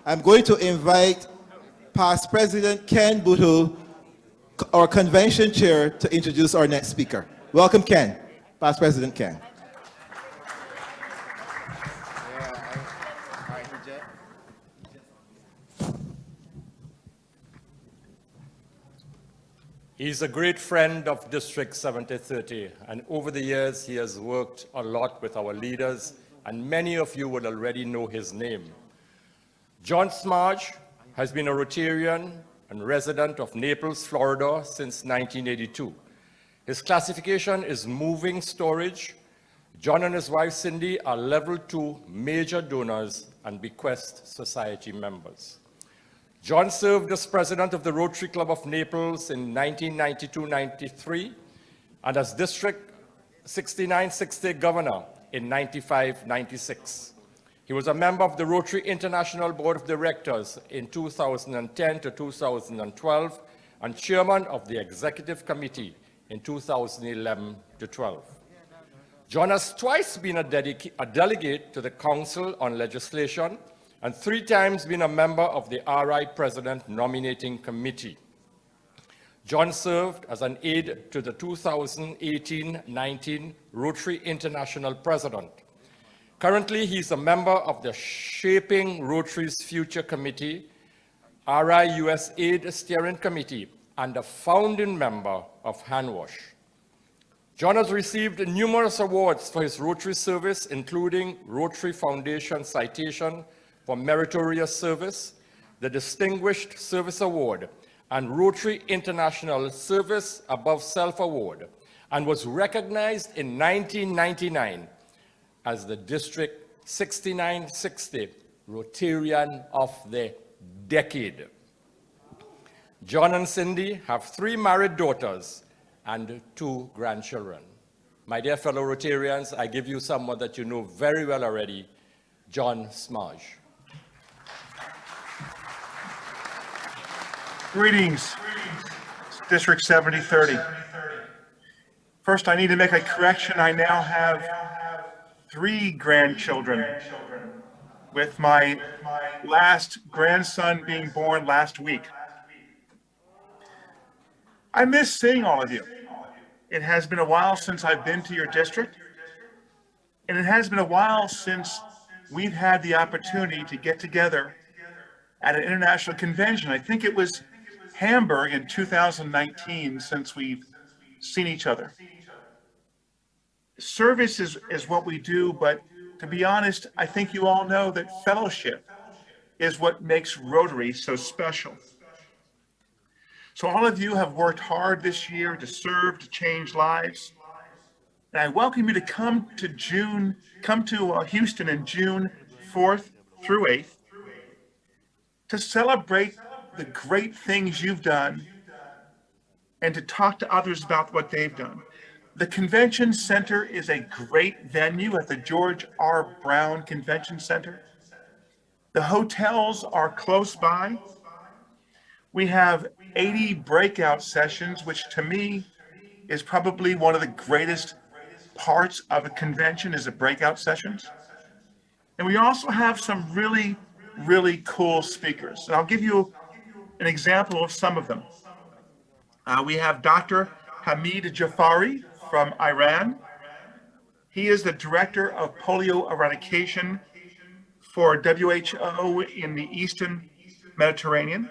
I'm going to invite past President Ken Butu, our convention chair, to introduce our next speaker. Welcome, Ken. Past President Ken. He's a great friend of District 7030, and over the years he has worked a lot with our leaders, and many of you will already know his name. John Smarge has been a Rotarian and resident of Naples, Florida since 1982. His classification is moving storage. John and his wife Cindy are level 2 major donors and bequest society members. John served as president of the Rotary Club of Naples in 1992-93 and as District 6960 governor in 95-96. He was a member of the Rotary International Board of Directors in 2010 to 2012 and chairman of the executive committee in 2011 to 12. John has twice been a delegate to the Council on Legislation and 3 times been a member of the RI President Nominating Committee. John served as an aide to the 2018-19 Rotary International President. Currently, he's a member of the Shaping Rotary's Future Committee, RI US Aid Steering Committee, and a founding member of Handwash. John has received numerous awards for his Rotary service, including Rotary Foundation Citation for Meritorious Service, the Distinguished Service Award, and Rotary International Service Above Self Award, and was recognized in 1999 as the District 6960 Rotarian of the Decade. John and Cindy have 3 married daughters and 2 grandchildren. My dear fellow Rotarians, I give you someone that you know very well already, John Smarge. Greetings, District 7030. First, I need to make a correction. I now have 3 grandchildren, with my last grandson being born last week. I miss seeing all of you. It has been a while since I've been to your district, and it has been a while since we've had the opportunity to get together at an international convention. I think it was Hamburg in 2019 since we've seen each other. Service is what we do, but to be honest, I think you all know that fellowship is what makes Rotary so special. So all of you have worked hard this year to serve, to change lives. And I welcome you to come to Houston in June 4th through 8th to celebrate the great things you've done and to talk to others about what they've done. The Convention Center is a great venue at the George R. Brown Convention Center. The hotels are close by. We have 80 breakout sessions, which to me is probably one of the greatest parts of a convention is the breakout sessions. And we also have some really cool speakers. And I'll give you an example of some of them. We have Dr. Hamid Jafari from Iran. He is the director of polio eradication for WHO in the Eastern Mediterranean.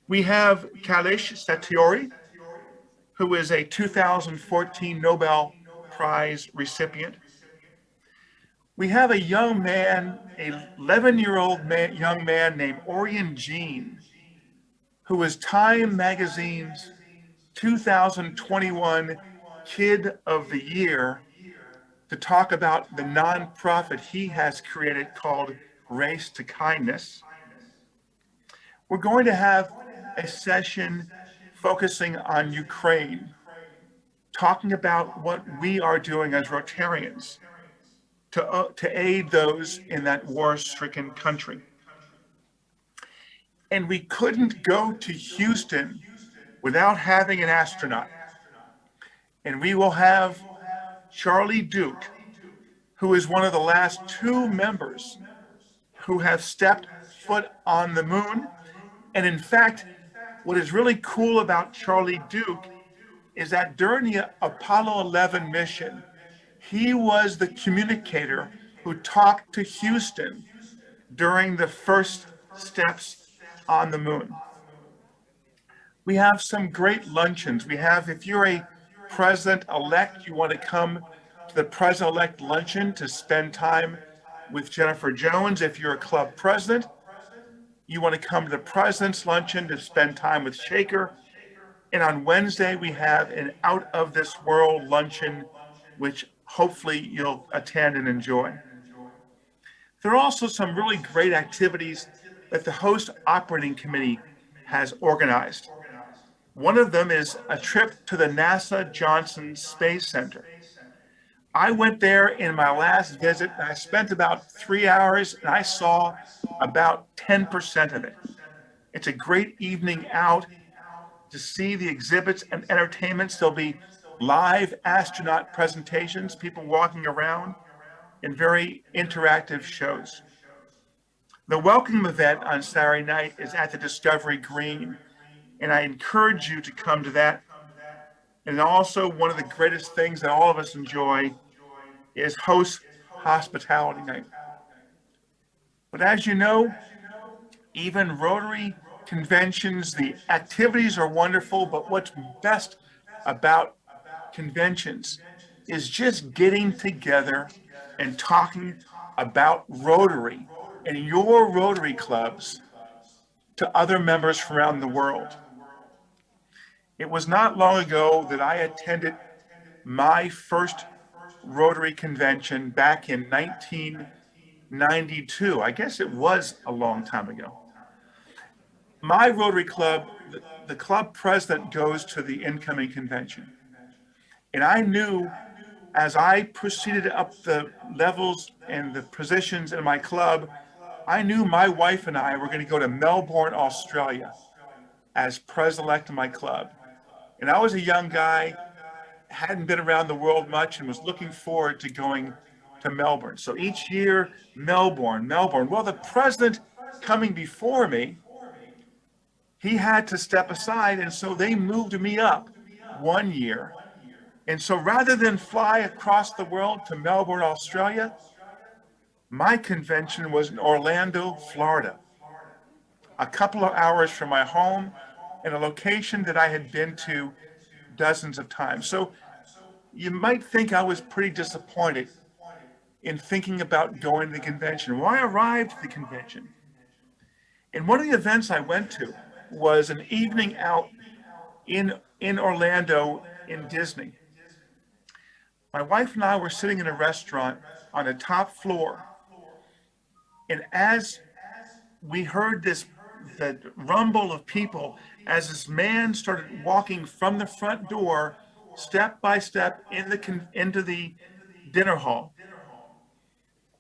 We have Kailash Satyuri, who is a 2014 Nobel Prize recipient. We have a young man, an 11-year-old young man named Orion Jean, who is Time Magazine's 2021 Kid of the Year, to talk about the nonprofit he has created called Race to Kindness. We're going to have a session focusing on Ukraine, talking about what we are doing as Rotarians to aid those in that war-stricken country. And we couldn't go to Houston without having an astronaut. And we will have Charlie Duke, who is one of the last 2 members who have stepped foot on the moon. And in fact, what is really cool about Charlie Duke is that during the Apollo 11 mission, he was the communicator who talked to Houston during the first steps on the moon. We have some great luncheons. We have, if you're a president-elect, you want to come to the president-elect luncheon to spend time with Jennifer Jones. If you're a club president, you want to come to the president's luncheon to spend time with Shaker. And on Wednesday, we have an out of this world luncheon, which hopefully you'll attend and enjoy. There are also some really great activities that the host operating committee has organized. One of them is a trip to the NASA Johnson Space Center. I went there in my last visit, and I spent about 3 hours, and I saw about 10% of it. It's a great evening out to see the exhibits and entertainments. There'll be live astronaut presentations, people walking around, and very interactive shows. The welcome event on Saturday night is at the Discovery Green, and I encourage you to come to that. And also, one of the greatest things that all of us enjoy is host hospitality night. But as you know, even Rotary conventions, the activities are wonderful, but what's best about conventions is just getting together and talking about Rotary and your Rotary clubs to other members from around the world. It was not long ago that I attended my first Rotary convention back in 1992. I guess it was a long time ago. My Rotary club, the club president goes to the incoming convention. And I knew as I proceeded up the levels and the positions in my club, I knew my wife and I were going to go to Melbourne, Australia as president-elect of my club. And I was a young guy, hadn't been around the world much, and was looking forward to going to Melbourne. So each year, Melbourne. Well, the president coming before me, he had to step aside, and so they moved me up 1 year. And so rather than fly across the world to Melbourne, Australia, my convention was in Orlando, Florida, a couple of hours from my home, in a location that I had been to dozens of times. So you might think I was pretty disappointed in thinking about going to the convention. Well, I arrived at the convention, and one of the events I went to was an evening out in Orlando in Disney. My wife and I were sitting in a restaurant on the top floor, and as we heard the rumble of people, as this man started walking from the front door, step by step into the dinner hall,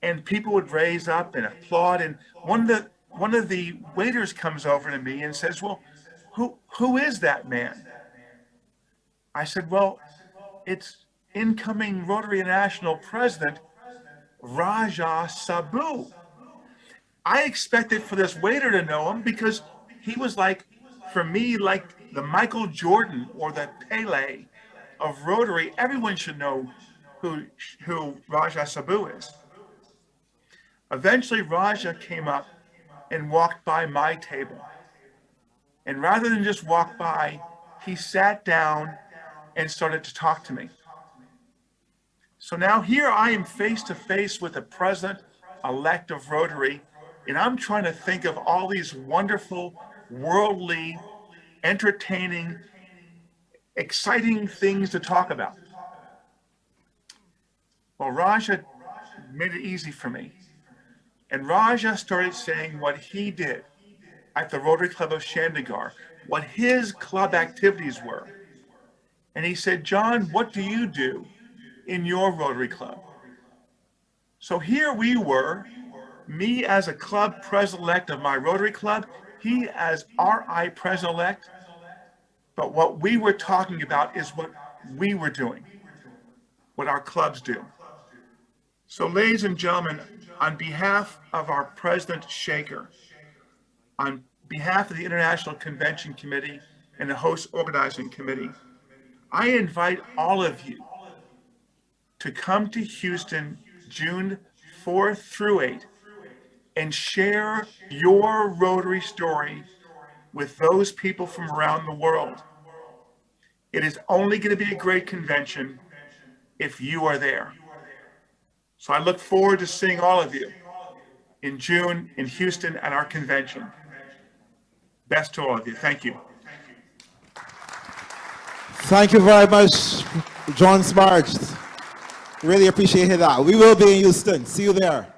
and people would raise up and applaud. And one of the waiters comes over to me and says, "Well, who is that man?" I said, "Well, it's incoming Rotary International President Raja Sabu." I expected for this waiter to know him because he was like, for me, like the Michael Jordan or the Pele of Rotary. Everyone should know who Raja Sabu is. Eventually, Raja came up and walked by my table. And rather than just walk by, he sat down and started to talk to me. So now here I am face to face with the president-elect of Rotary, and I'm trying to think of all these wonderful, worldly, entertaining, exciting things to talk about. Well, Raja made it easy for me. And Raja started saying what he did at the Rotary Club of Chandigarh, what his club activities were. And he said, "John, what do you do in your Rotary Club?" So here we were, me as a club president-elect of my Rotary Club, he as RI president-elect, but what we were talking about is what we were doing, what our clubs do. So ladies and gentlemen, on behalf of our President Shaker, on behalf of the International Convention Committee and the host organizing committee, I invite all of you to come to Houston June 4th through 8th and share your Rotary story with those people from around the world. It is only going to be a great convention if you are there. So I look forward to seeing all of you in June in Houston at our convention. Best to all of you. Thank you. Thank you very much, John Smarge. Really appreciate that. We will be in Houston. See you there.